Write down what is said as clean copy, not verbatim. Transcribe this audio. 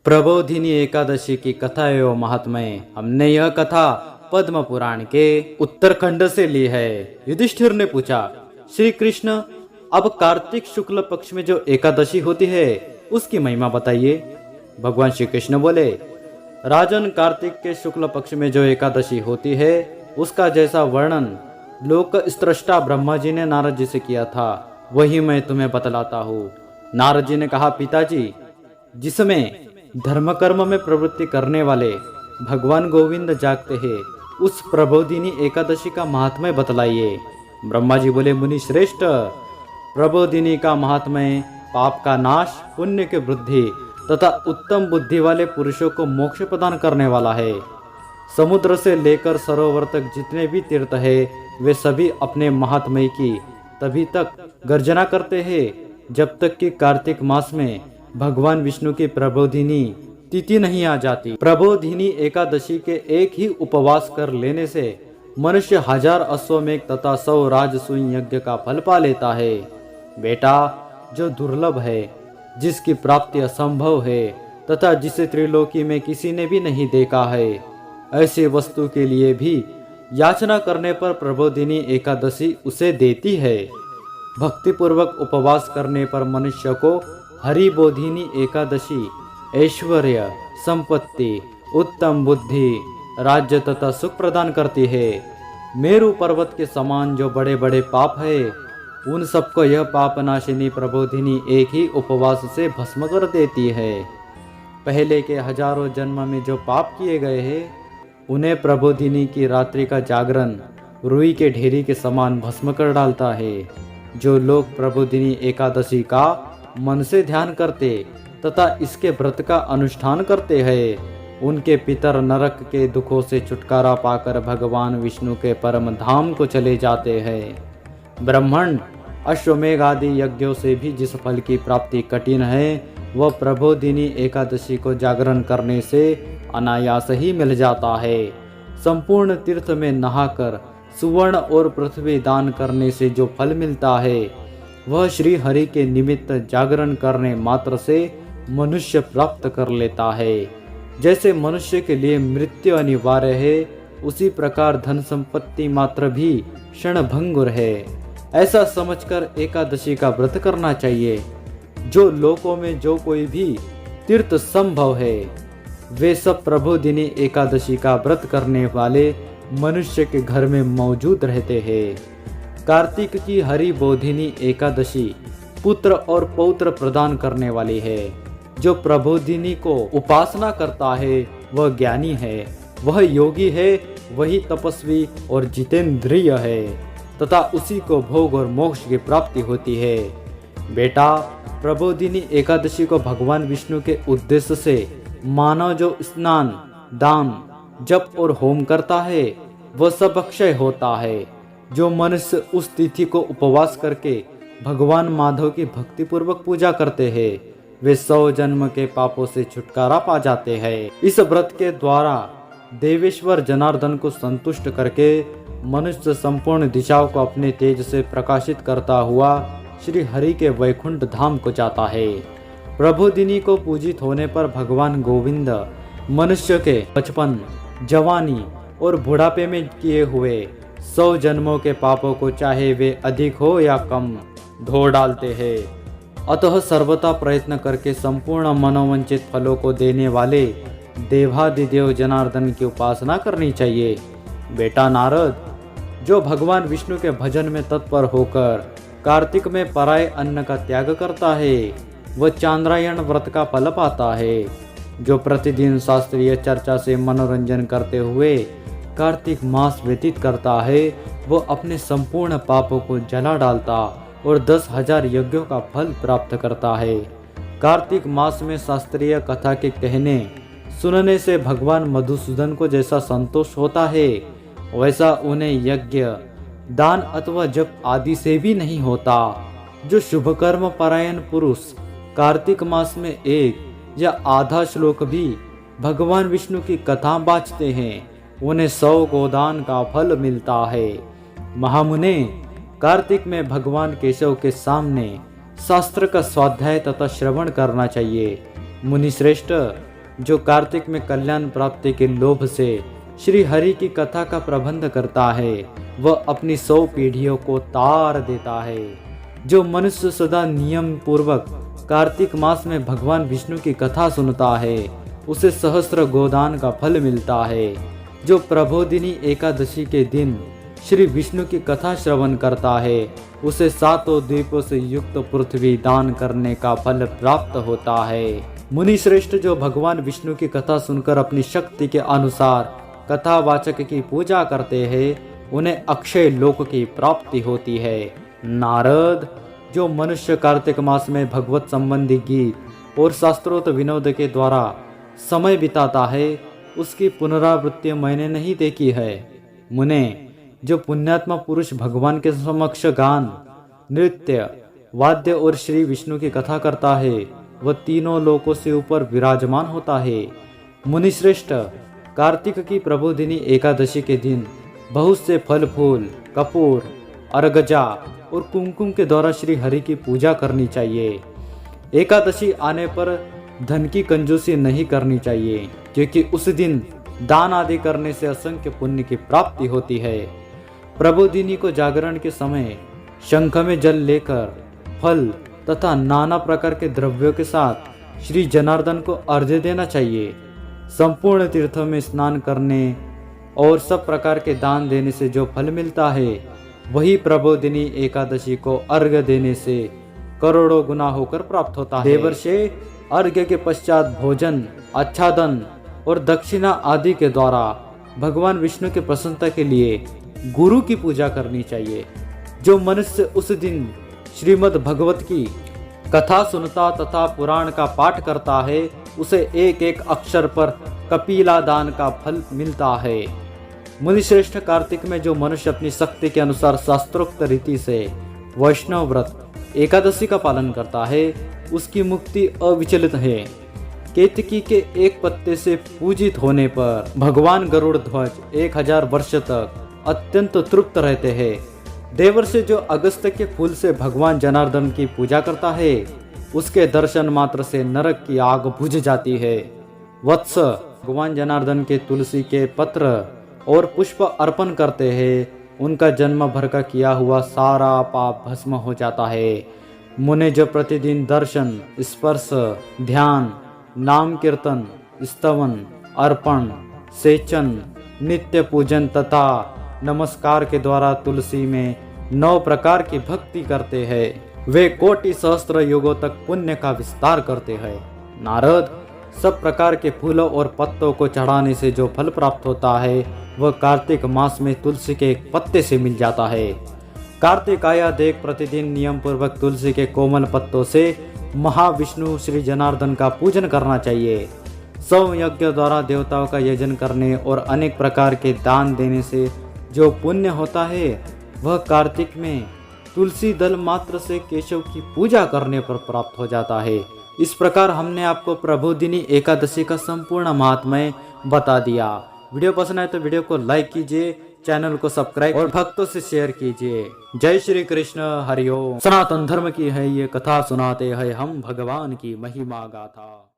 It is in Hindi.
प्रबोधिनी एकादशी की कथा एवं महात्म्य। हमने यह कथा पद्म पुराण के उत्तरखंड से ली है। युधिष्ठिर ने पूछा, श्री कृष्ण, अब कार्तिक शुक्ल पक्ष में जो एकादशी होती है उसकी महिमा बताइए। भगवान श्री कृष्ण बोले, राजन, कार्तिक के शुक्ल पक्ष में जो एकादशी होती है उसका जैसा वर्णन लोक स्रष्टा ब्रह्मा जी ने नारद जी से किया था वही मैं तुम्हें बतलाता हूँ। नारद जी ने कहा, पिताजी, जिसमें धर्म कर्म में प्रवृत्ति करने वाले भगवान गोविंद जागते हैं उस प्रबोधिनी एकादशी का महात्म्य बतलाइए। ब्रह्मा जी बोले, मुनि श्रेष्ठ, प्रबोधिनी का महात्म्य पाप का नाश, पुण्य की वृद्धि तथा उत्तम बुद्धि वाले पुरुषों को मोक्ष प्रदान करने वाला है। समुद्र से लेकर सरोवर तक जितने भी तीर्थ है वे सभी अपने महात्म्य की तभी तक गर्जना करते हैं जब तक कि कार्तिक मास में भगवान विष्णु की प्रबोधिनी तिथि नहीं आ जाती। प्रबोधिनी एकादशी के एक ही उपवास कर लेने से मनुष्य 1000 अश्वमेघ तथा 100 राजसूय यज्ञ का फल पा लेता है। बेटा, जो दुर्लभ है, जिसकी प्राप्ति असंभव है तथा जिसे त्रिलोकी में किसी ने भी नहीं देखा है, ऐसी वस्तु के लिए भी याचना करने पर प्रबोधिनी एकादशी उसे देती है। भक्तिपूर्वक उपवास करने पर मनुष्य को हरिबोधिनी एकादशी ऐश्वर्य, संपत्ति, उत्तम बुद्धि, राज्य तथा सुख प्रदान करती है। मेरु पर्वत के समान जो बड़े बड़े पाप है उन सबको यह पापनाशिनी प्रबोधिनी एक ही उपवास से भस्म कर देती है। पहले के हजारों जन्म में जो पाप किए गए हैं उन्हें प्रबोधिनी की रात्रि का जागरण रुई के ढेरी के समान भस्म कर डालता है। जो लोग प्रबोधिनी एकादशी का मन से ध्यान करते तथा इसके व्रत का अनुष्ठान करते हैं उनके पितर नरक के दुखों से छुटकारा पाकर भगवान विष्णु के परम धाम को चले जाते हैं। ब्राह्मण, अश्वमेघ आदि यज्ञों से भी जिस फल की प्राप्ति कठिन है वह प्रबोधिनी एकादशी को जागरण करने से अनायास ही मिल जाता है। संपूर्ण तीर्थ में नहाकर सुवर्ण और पृथ्वी दान करने से जो फल मिलता है वह श्री हरि के निमित्त जागरण करने मात्र से मनुष्य प्राप्त कर लेता है। जैसे मनुष्य के लिए मृत्यु अनिवार्य है उसी प्रकार धन संपत्ति मात्र भी क्षणभंगुर है। ऐसा समझकर एकादशी का व्रत करना चाहिए। जो लोकों में जो कोई भी तीर्थ संभव है वे सब प्रबोधिनी एकादशी का व्रत करने वाले मनुष्य के घर में मौजूद रहते हैं। कार्तिक की हरिबोधिनी एकादशी पुत्र और पौत्र प्रदान करने वाली है। जो प्रबोधिनी को उपासना करता है वह ज्ञानी है, वह योगी है, वही तपस्वी और जितेंद्रिय है तथा उसी को भोग और मोक्ष की प्राप्ति होती है। बेटा, प्रबोधिनी एकादशी को भगवान विष्णु के उद्देश्य से मानव जो स्नान, दान, जप और होम करता है वह सब अक्षय होता है। जो मनुष्य उस तिथि को उपवास करके भगवान माधव की भक्तिपूर्वक पूजा करते हैं वे 100 जन्म के पापों से छुटकारा पा जाते हैं। इस व्रत के द्वारा देवेश्वर जनार्दन को संतुष्ट करके मनुष्य संपूर्ण दिशाओं को अपने तेज से प्रकाशित करता हुआ श्री हरि के वैकुंठ धाम को जाता है। प्रबोधिनी को पूजित होने पर भगवान गोविंद मनुष्य के बचपन, जवानी और बुढ़ापे में किए हुए 100 जन्मों के पापों को चाहे वे अधिक हो या कम धो डालते हैं। अतः सर्वथा प्रयत्न करके संपूर्ण मनोवंचित फलों को देने वाले देवादिदेव जनार्दन की उपासना करनी चाहिए। बेटा नारद, जो भगवान विष्णु के भजन में तत्पर होकर कार्तिक में पराय अन्न का त्याग करता है वह चांद्रायण व्रत का फल पाता है। जो प्रतिदिन शास्त्रीय चर्चा से मनोरंजन करते हुए कार्तिक मास व्यतीत करता है वो अपने संपूर्ण पापों को जला डालता और 10,000 यज्ञों का फल प्राप्त करता है। कार्तिक मास में शास्त्रीय कथा के कहने सुनने से भगवान मधुसूदन को जैसा संतोष होता है वैसा उन्हें यज्ञ, दान अथवा जप आदि से भी नहीं होता। जो शुभ कर्म परायण पुरुष कार्तिक मास में 1 या आधा श्लोक भी भगवान विष्णु की कथा बाँचते हैं उन्हें 100 गोदान का फल मिलता है। महामुने, कार्तिक में भगवान केशव के सामने शास्त्र का स्वाध्याय तथा श्रवण करना चाहिए। मुनि श्रेष्ठ, जो कार्तिक में कल्याण प्राप्ति के लोभ से श्री हरि की कथा का प्रबंध करता है वह अपनी 100 पीढ़ियों को तार देता है। जो मनुष्य सदा नियम पूर्वक कार्तिक मास में भगवान विष्णु की कथा सुनता है उसे सहस्त्र गोदान का फल मिलता है। जो प्रबोधिनी एकादशी के दिन श्री विष्णु की कथा श्रवण करता है उसे 7 द्वीपों से युक्त पृथ्वी दान करने का फल प्राप्त होता है। मुनि श्रेष्ठ जो भगवान विष्णु की कथा सुनकर अपनी शक्ति के अनुसार कथावाचक की पूजा करते हैं उन्हें अक्षय लोक की प्राप्ति होती है। नारद, जो मनुष्य कार्तिक मास में भगवत संबंधी गीत और शास्त्रोक्त विनोद के द्वारा समय बिताता है उसकी पुनरावृत्ति मैंने नहीं देखी है। मुने, जो पुण्यात्मा पुरुष भगवान के समक्ष गान, नृत्य, वाद्य और श्री विष्णु की कथा करता है वह तीनों लोकों से ऊपर विराजमान होता है। मुनिश्रेष्ठ, कार्तिक की प्रबोधिनी एकादशी के दिन बहुत से फल फूल, कपूर, अर्गजा और कुमकुम के द्वारा श्री हरि की पूजा करनी चाहिए। एकादशी आने पर धन की कंजूसी नहीं करनी चाहिए क्योंकि उस दिन दान आदि करने से असंख्य पुण्य की प्राप्ति होती है। प्रबोधिनी को जागरण के समय शंख में जल लेकर फल तथा नाना प्रकार के द्रव्यों के साथ श्री जनार्दन को अर्घ्य देना चाहिए। संपूर्ण तीर्थों में स्नान करने और सब प्रकार के दान देने से जो फल मिलता है वही प्रबोधिनी एकादशी को अर्घ्य देने से करोड़ों गुना होकर प्राप्त होता है। देवर्षे, अर्घ्य के पश्चात भोजन, आच्छादन और दक्षिणा आदि के द्वारा भगवान विष्णु की प्रसन्नता के लिए गुरु की पूजा करनी चाहिए। जो मनुष्य उस दिन श्रीमद् भगवत की कथा सुनता तथा पुराण का पाठ करता है उसे एक एक अक्षर पर कपिला दान का फल मिलता है। मुनिश्रेष्ठ, कार्तिक में जो मनुष्य अपनी शक्ति के अनुसार शास्त्रोक्त रीति से वैष्णव व्रत एकादशी का पालन करता है उसकी मुक्ति अविचलित है। केतकी के एक पत्ते से पूजित होने पर भगवान गरुड़ ध्वज 1000 वर्ष तक अत्यंत तृप्त रहते हैं। देवर्षि, जो अगस्त के फूल से भगवान जनार्दन की पूजा करता है उसके दर्शन मात्र से नरक की आग बुझ जाती है। वत्स, भगवान जनार्दन के तुलसी के पत्र और पुष्प अर्पण करते हैं उनका जन्म भर का किया हुआ सारा पाप भस्म हो जाता है। मुने, जो प्रतिदिन दर्शन, स्पर्श, ध्यान, नाम कीर्तन, स्तवन, अर्पण, सेचन, नित्य पूजन तथा नमस्कार के द्वारा तुलसी में 9 प्रकार की भक्ति करते हैं वे कोटि सहस्त्र युगों तक पुण्य का विस्तार करते हैं। नारद, सब प्रकार के फूलों और पत्तों को चढ़ाने से जो फल प्राप्त होता है वह कार्तिक मास में तुलसी के एक पत्ते से मिल जाता है। कार्तिक आया देख प्रतिदिन नियम पूर्वक तुलसी के कोमल पत्तों से महाविष्णु श्री जनार्दन का पूजन करना चाहिए। 100 यज्ञ द्वारा देवताओं का यजन करने और अनेक प्रकार के दान देने से जो पुण्य होता है वह कार्तिक में तुलसी दल मात्र से केशव की पूजा करने पर प्राप्त हो जाता है। इस प्रकार हमने आपको प्रबोधिनी एकादशी का संपूर्ण महात्म्य बता दिया। वीडियो पसंद आए तो वीडियो को लाइक कीजिए, चैनल को सब्सक्राइब और भक्तों से शेयर कीजिए। जय श्री कृष्ण, हरिओम। सनातन धर्म की है ये कथा, सुनाते हैं हम भगवान की महिमा गाथा।